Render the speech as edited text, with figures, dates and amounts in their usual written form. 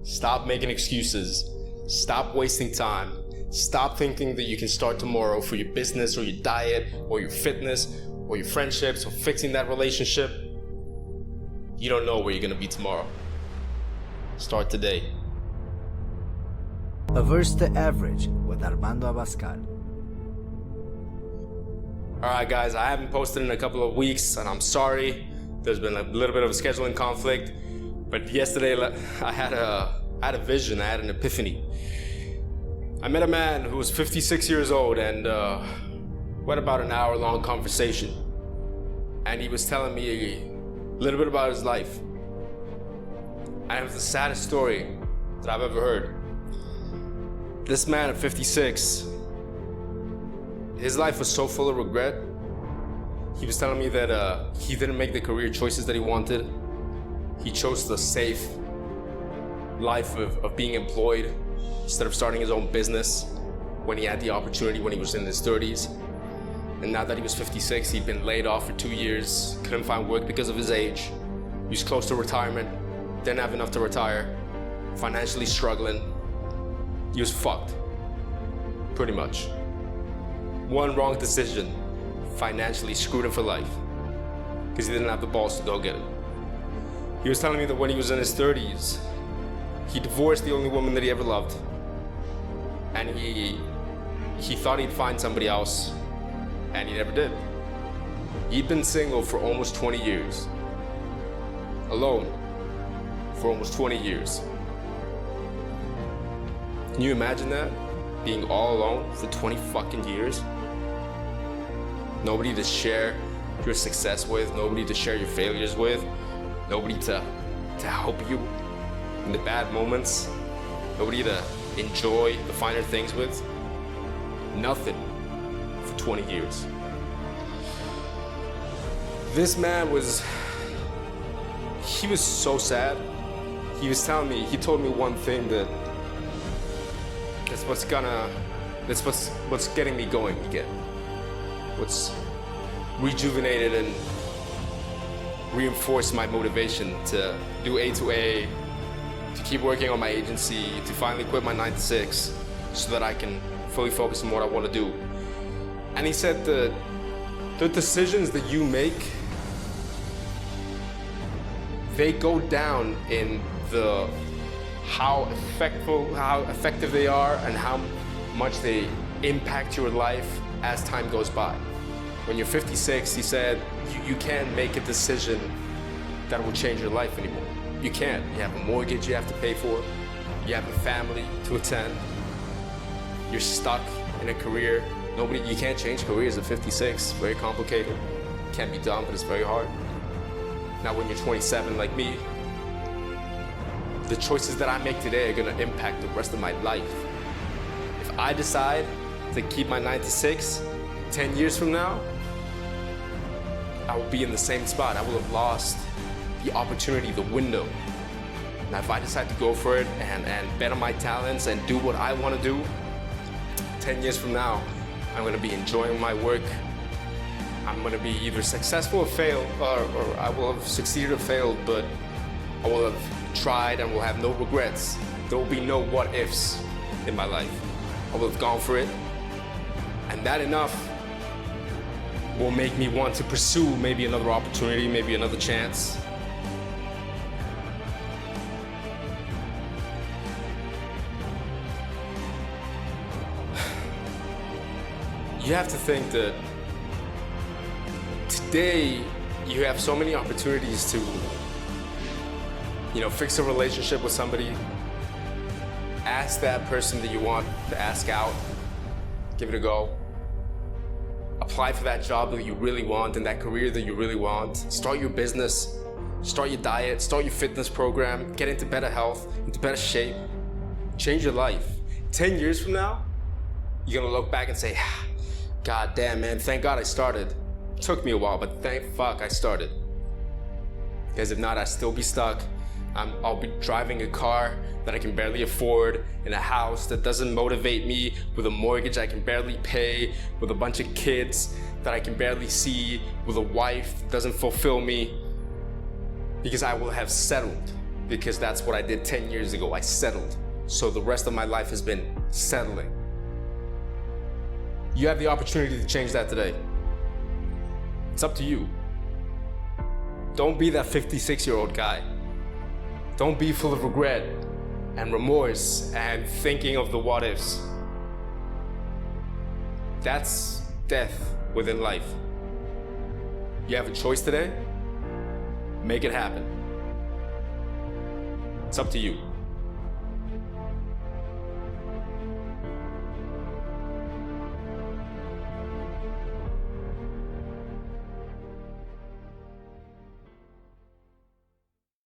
Stop making excuses. Stop wasting time. Stop thinking that you can start tomorrow for your business or your diet or your fitness or your friendships or fixing that relationship. You don't know where you're gonna be tomorrow. Start today. Averse to Average with Armando Abascal. Alright guys, I haven't posted in a couple of weeks and I'm sorry. There's been a little bit of a scheduling conflict. But yesterday I had a vision, I had an epiphany. I met a man who was 56 years old and we had about an hour-long conversation. And he was telling me a little bit about his life. And it was the saddest story that I've ever heard. This man at 56, his life was so full of regret. He was telling me that he didn't make the career choices that he wanted. He chose the safe life of being employed instead of starting his own business when he had the opportunity when he was in his 30s. And now that he was 56, he'd been laid off for 2 years, couldn't find work because of his age. He was close to retirement, didn't have enough to retire, financially struggling. He was fucked, pretty much. One wrong decision financially screwed him for life because he didn't have the balls to go get it. He was telling me that when he was in his 30s, he divorced the only woman that he ever loved. And he thought he'd find somebody else, and he never did. He'd been single for almost 20 years. Alone for almost 20 years. Can you imagine that? Being all alone for 20 fucking years? Nobody to share your success with, nobody to share your failures with, nobody to help you in the bad moments, nobody to enjoy the finer things with. Nothing for 20 years. This man he was so sad. He was telling me, he told me one thing that's what's getting me going again. What's rejuvenated and reinforced my motivation to do A to A, to keep working on my agency, to finally quit my 9 to 6 so that I can fully focus on what I want to do. And he said the decisions that you make, they go down in how effective they are and how much they impact your life as time goes by. When you're 56, he said, you can't make a decision that will change your life anymore. You can't. You have a mortgage you have to pay for. You have a family to attend. You're stuck in a career. You can't change careers at 56. Very complicated. Can't be done, but it's very hard. Now when you're 27 like me, the choices that I make today are gonna impact the rest of my life. If I decide to keep my 9 to 6, 10 years from now, I will be in the same spot. I will have lost the opportunity, the window. Now if I decide to go for it and bet on my talents and do what I want to do, 10 years from now, I'm going to be enjoying my work. I'm going to be either successful or failed, or I will have succeeded or failed, but I will have tried and will have no regrets. There will be no what ifs in my life. I will have gone for it, and that enough will make me want to pursue maybe another opportunity, maybe another chance. You have to think that today you have so many opportunities to, fix a relationship with somebody, ask that person that you want to ask out, give it a go. Apply for that job that you really want and that career that you really want. Start your business, start your diet, start your fitness program, get into better health, into better shape. Change your life. 10 years from now, you're gonna look back and say, God damn, man, thank God I started. It took me a while, but thank fuck I started. Because if not, I'd still be stuck. I'll be driving a car that I can barely afford, in a house that doesn't motivate me, with a mortgage I can barely pay, with a bunch of kids that I can barely see, with a wife that doesn't fulfill me, because I will have settled because that's what I did 10 years ago. I settled. So the rest of my life has been settling. You have the opportunity to change that today. It's up to you. Don't be that 56-year-old guy. Don't be full of regret and remorse and thinking of the what ifs. That's death within life. You have a choice today. Make it happen. It's up to you.